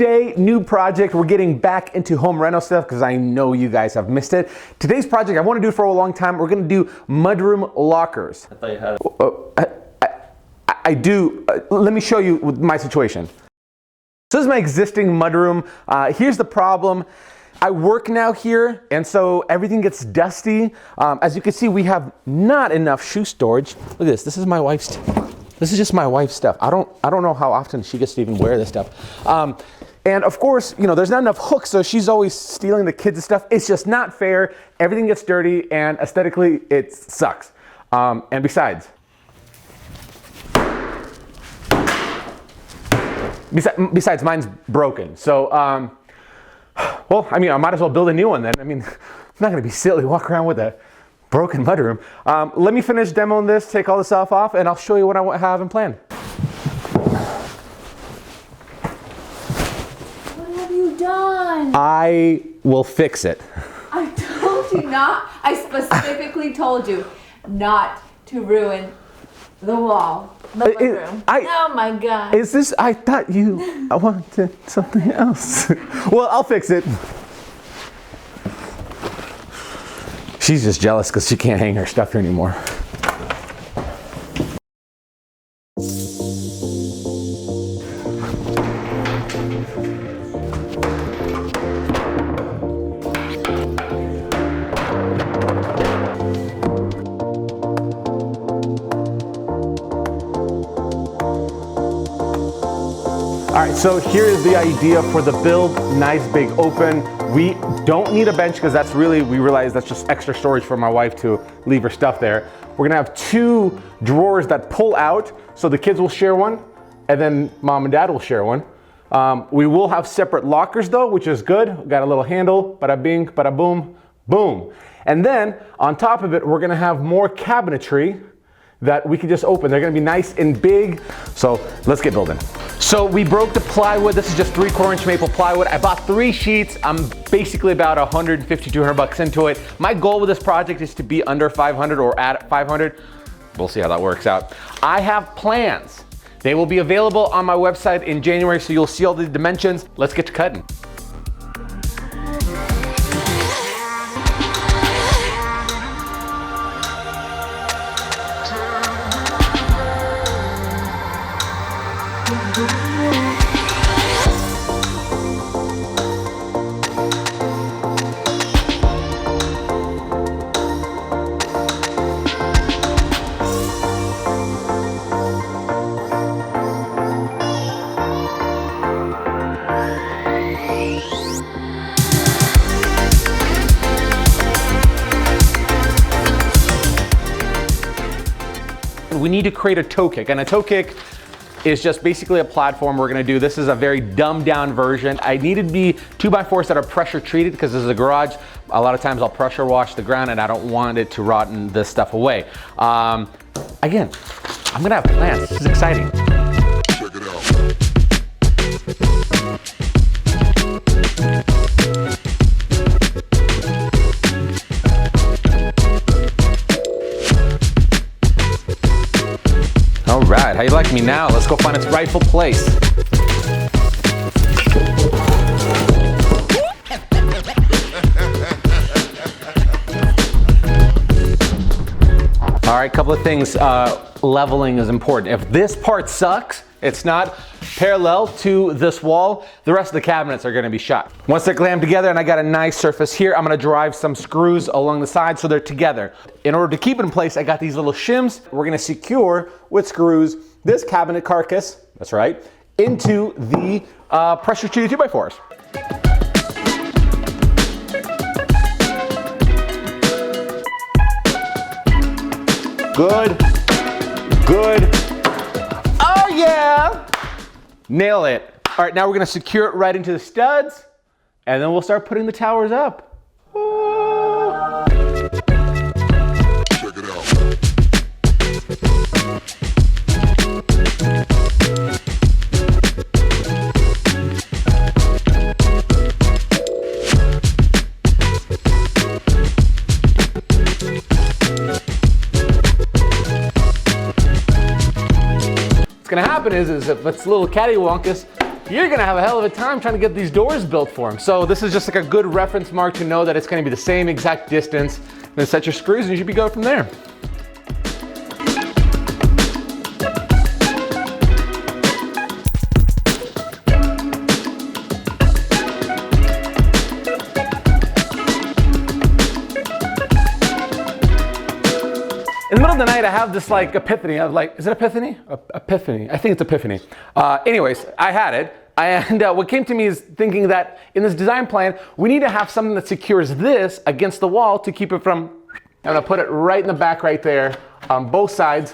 day, new project. We're getting back into home rental stuff because I know you guys have missed it. Today's project I want to do for a long time. We're going to do mudroom lockers. I thought you had it. I do. Let me show you my situation. So this is my existing mudroom. Here's the problem. I work now here, and so everything gets dusty. As you can see, we have not enough shoe storage. Look at this. This is my wife's. This is just my wife's stuff. I don't know how often she gets to even wear this stuff. And of course, you know, there's not enough hooks, so she's always stealing the kids' stuff. It's just not fair. Everything gets dirty, and aesthetically, it sucks. And besides, mine's broken. So, well, I mean, I might as well build a new one then. I mean, I'm not gonna be silly, walk around with a broken mudroom. Let me finish demoing this, take all the stuff off, and I'll show you what I have in plan. What have you done? I will fix it. I told you not. I specifically told you not to ruin the wall. The mudroom. Oh my God. Is this, I thought you wanted something else. Well, I'll fix it. She's just jealous because she can't hang her stuff here anymore. All right, so here is the idea for the build. Nice big open. We don't need a bench because that's really, we realize that's just extra storage for my wife to leave her stuff there. We're gonna have two drawers that pull out, so the kids will share one, and then mom and dad will share one. We will have separate lockers though, which is good. We got a little handle, bada bing, bada boom, boom. And then on top of it, we're gonna have more cabinetry that we can just open. They're gonna be nice and big. So let's get building. So we broke the plywood. This is just 3/4 inch maple plywood. I bought 3 sheets. I'm basically about 150, 200 bucks into it. My goal with this project is to be under 500 or at 500. We'll see how that works out. I have plans. They will be available on my website in January, so you'll see all the dimensions. Let's get to cutting. We need to create a toe kick, and a toe kick is just basically a platform we're gonna do. This is a very dumbed down version. I needed to be 2x4s that are pressure treated because this is a garage. A lot of times I'll pressure wash the ground and I don't want it to rotten this stuff away. Again, I'm gonna have plans. This is exciting. Check it out. All right, how you like me now? Let's go find its rightful place. All right, couple of things. Leveling is important. If this part sucks, it's not parallel to this wall, the rest of the cabinets are gonna be shot. Once they're clammed together and I got a nice surface here, I'm gonna drive some screws along the side so they're together. In order to keep it in place, I got these little shims. We're gonna secure with screws this cabinet carcass, that's right, into the pressure treated 2x4s. Good, good. Oh yeah! Nail it. All right, now we're gonna secure it right into the studs, and then we'll start putting the towers up. Check it out. What's gonna happen is if it's a little cattywampus, you're gonna have a hell of a time trying to get these doors built for them. So this is just like a good reference mark to know that it's gonna be the same exact distance. Then set your screws and you should be good from there. In the middle of the night, I have this like epiphany. I was like, is it epiphany? Epiphany. I think it's epiphany. Anyways, I had it. And what came to me is thinking that in this design plan, we need to have something that secures this against the wall to keep it from, I'm gonna put it right in the back right there on both sides.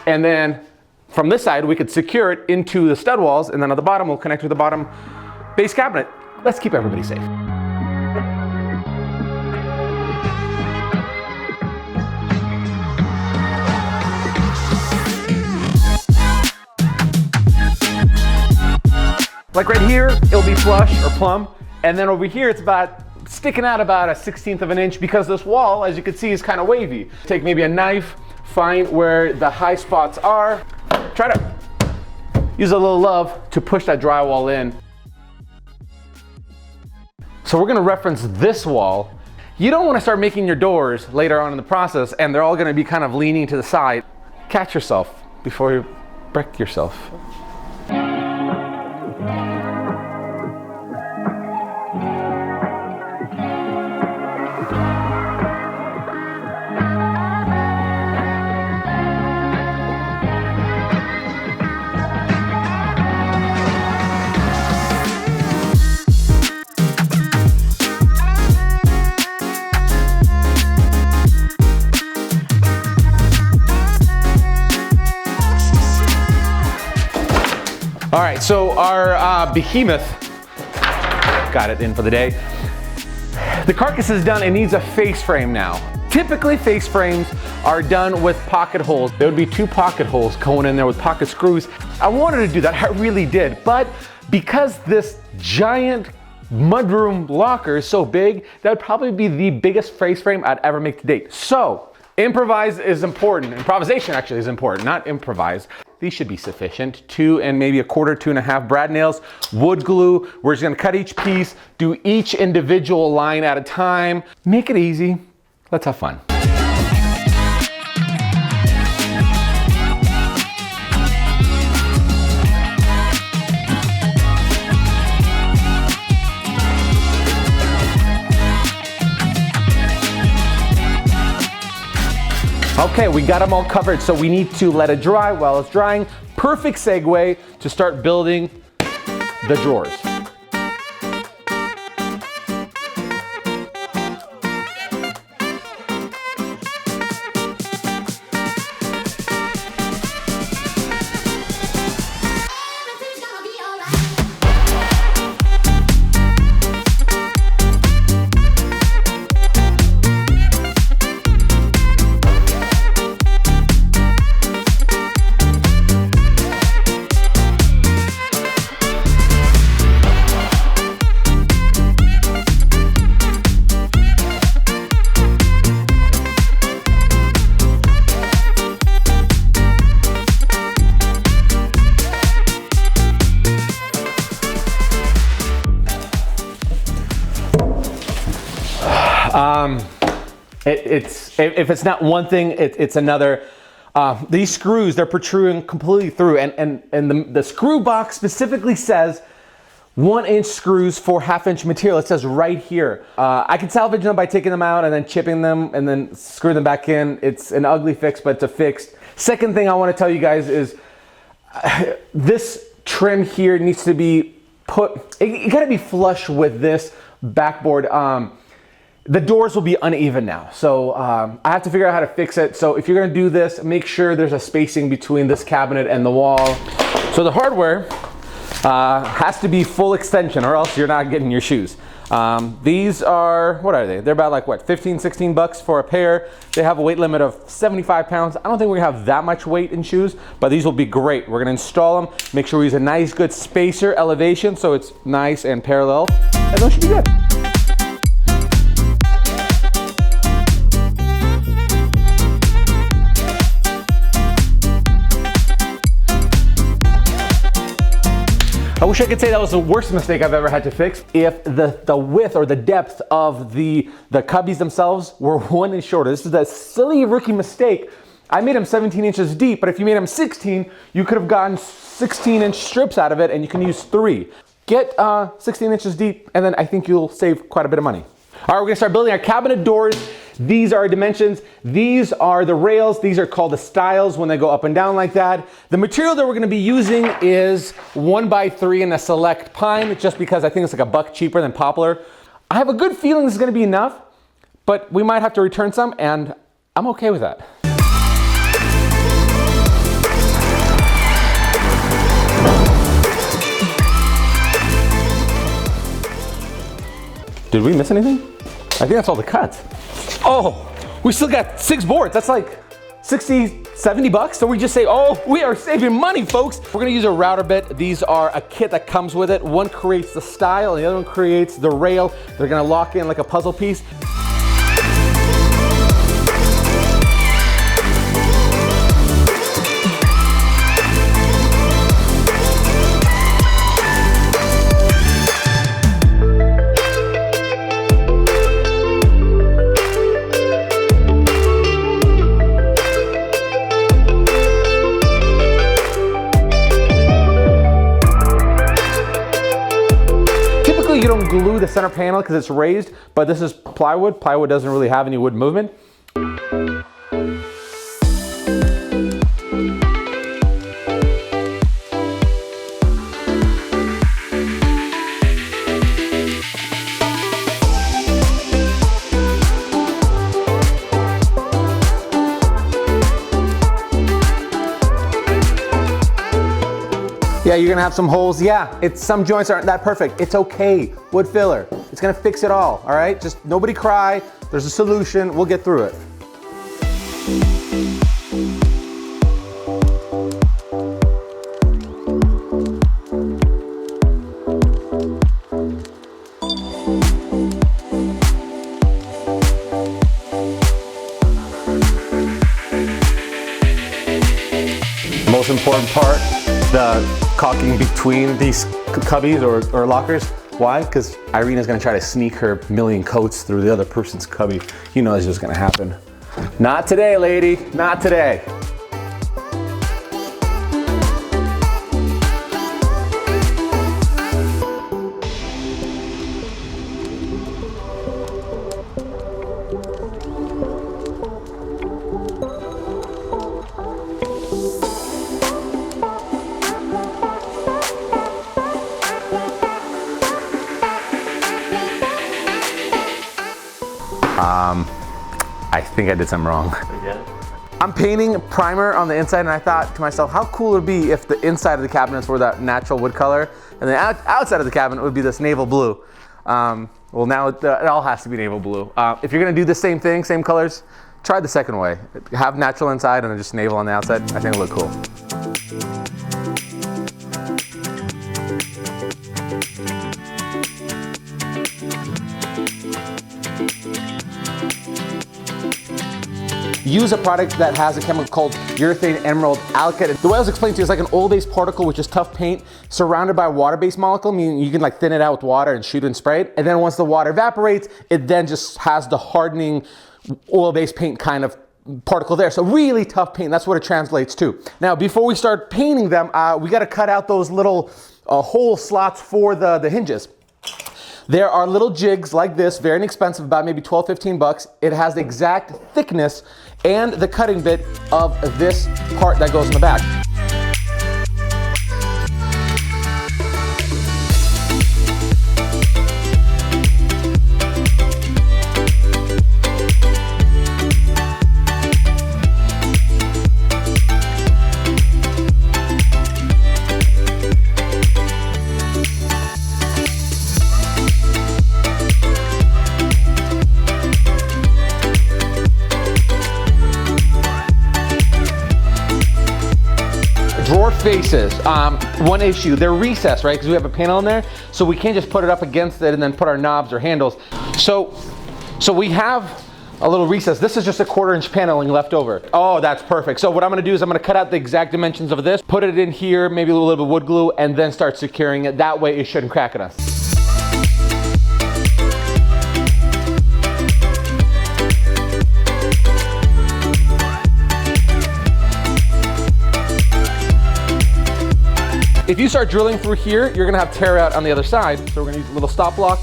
And then from this side, we could secure it into the stud walls. And then on the bottom, we'll connect to the bottom base cabinet. Let's keep everybody safe. Like right here, it'll be flush or plumb. And then over here, it's about sticking out about 1/16 of an inch because this wall, as you can see, is kind of wavy. Take maybe a knife, find where the high spots are. Try to use a little love to push that drywall in. So we're gonna reference this wall. You don't wanna start making your doors later on in the process and they're all gonna be kind of leaning to the side. Catch yourself before you break yourself. All right, so our behemoth, got it in for the day. The carcass is done, it needs a face frame now. Typically face frames are done with pocket holes. There would be 2 pocket holes going in there with pocket screws. I wanted to do that, I really did, but because this giant mudroom locker is so big, that would probably be the biggest face frame I'd ever make to date. So, improvise is important. Improvisation actually is important, not improvise. These should be sufficient. 2 and maybe 1/4, 2.5 brad nails, wood glue. We're just gonna cut each piece, do each individual line at a time. Make it easy. Let's have fun. Okay, we got them all covered, so we need to let it dry. While it's drying, perfect segue to start building the drawers. If it's not one thing, it's another. These screws, they're protruding completely through, and the screw box specifically says 1-inch screws for 1/2-inch material. It says right here. I can salvage them by taking them out and then chipping them and then screw them back in. It's an ugly fix, but it's a fix. Second thing I want to tell you guys is this trim here needs to be it got to be flush with this backboard. The doors will be uneven now, so I have to figure out how to fix it. So if you're gonna do this, make sure there's a spacing between this cabinet and the wall. So the hardware has to be full extension or else you're not getting your shoes. These are, what are they? They're about like what, 15, 16 bucks for a pair. They have a weight limit of 75 pounds. I don't think we're gonna have that much weight in shoes, but these will be great. We're gonna install them, make sure we use a nice good spacer elevation so it's nice and parallel, and those should be good. I wish I could say that was the worst mistake I've ever had to fix. If the width or the depth of the cubbies themselves were 1 inch shorter. This is a silly rookie mistake. I made them 17 inches deep, but if you made them 16, you could have gotten 16-inch strips out of it, and you can use 3. Get 16 inches deep, and then I think you'll save quite a bit of money. All right, we're gonna start building our cabinet doors. These are our dimensions. These are the rails. These are called the stiles when they go up and down like that. The material that we're gonna be using is 1x3 in a select pine, just because I think it's like $1 cheaper than poplar. I have a good feeling this is gonna be enough, but we might have to return some, and I'm okay with that. Did we miss anything? I think that's all the cuts. Oh, we still got 6 boards. That's like 60, 70 bucks. So we just say, oh, we are saving money, folks. We're gonna use a router bit. These are a kit that comes with it. One creates the stile and the other one creates the rail. They're gonna lock in like a puzzle piece. You don't glue the center panel because it's raised, but this is plywood. Plywood doesn't really have any wood movement. Yeah, you're gonna have some holes. Yeah, some joints aren't that perfect. It's okay. Wood filler. It's gonna fix it all right? Just nobody cry. There's a solution. We'll get through it. Most important part, the caulking between these cubbies or lockers. Why? Because Irina's gonna try to sneak her million coats through the other person's cubby. You know it's just gonna happen. Not today, lady, not today. I think I did something wrong. Again? I'm painting primer on the inside, and I thought to myself, how cool it would be if the inside of the cabinets were that natural wood color, and the outside of the cabinet would be this naval blue. Well, now it all has to be naval blue. If you're gonna do the same thing, same colors, try the second way. Have natural inside and then just naval on the outside. I think it'll look cool. Use a product that has a chemical called urethane emerald alkyd. The way I was explaining to you is like an oil-based particle, which is tough paint, surrounded by a water-based molecule, meaning you can like thin it out with water and shoot and spray it. And then once the water evaporates, it then just has the hardening oil-based paint kind of particle there. So really tough paint, that's what it translates to. Now, before we start painting them, we gotta cut out those little hole slots for the hinges. There are little jigs like this, very inexpensive, about maybe 12, 15 bucks. It has the exact thickness and the cutting bit of this part that goes in the back. Drawer faces, one issue, they're recessed, right? Because we have a panel in there, so we can't just put it up against it and then put our knobs or handles. So we have a little recess. This is just a 1/4-inch paneling left over. Oh, that's perfect. So what I'm gonna do is I'm gonna cut out the exact dimensions of this, put it in here, maybe a little bit of wood glue, and then start securing it. That way it shouldn't crack on us. If you start drilling through here, you're gonna have tear out on the other side. So we're gonna use a little stop block.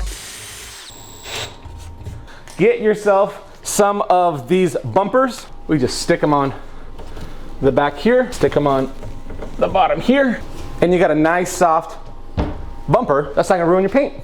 Get yourself some of these bumpers. We just stick them on the back here, stick them on the bottom here, and you got a nice soft bumper that's not gonna ruin your paint.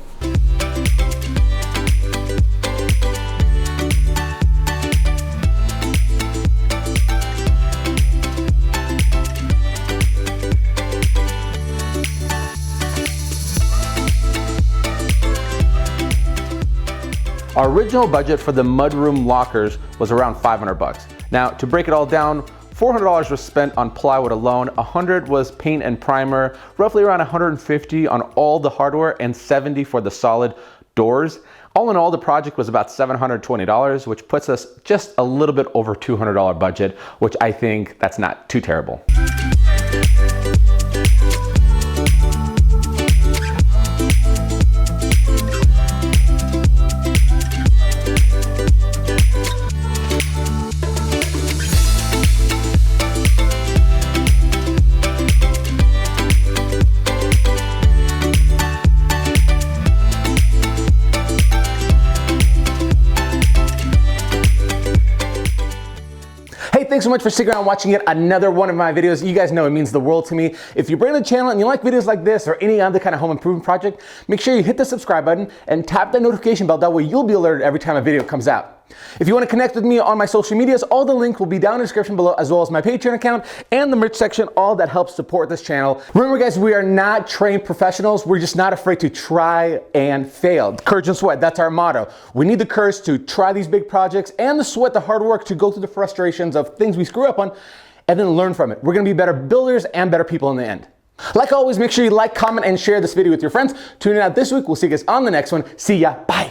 Our original budget for the Mudroom Lockers was around 500 bucks. Now, to break it all down, $400 was spent on plywood alone, 100 was paint and primer, roughly around 150 on all the hardware, and 70 for the solid doors. All in all, the project was about $720, which puts us just a little bit over $200 budget, which I think that's not too terrible. Thanks so much for sticking around watching yet another one of my videos. You guys know it means the world to me. If you're brand new to the channel and you like videos like this or any other kind of home improvement project, make sure you hit the subscribe button and tap the notification bell. That way you'll be alerted every time a video comes out. If you want to connect with me on my social medias, all the links will be down in the description below, as well as my Patreon account and the merch section, all that helps support this channel. Remember guys, we are not trained professionals. We're just not afraid to try and fail. Courage and sweat, that's our motto. We need the courage to try these big projects and the sweat, the hard work to go through the frustrations of things we screw up on and then learn from it. We're going to be better builders and better people in the end. Like always, make sure you like, comment, and share this video with your friends. Tune in out this week. We'll see you guys on the next one. See ya. Bye.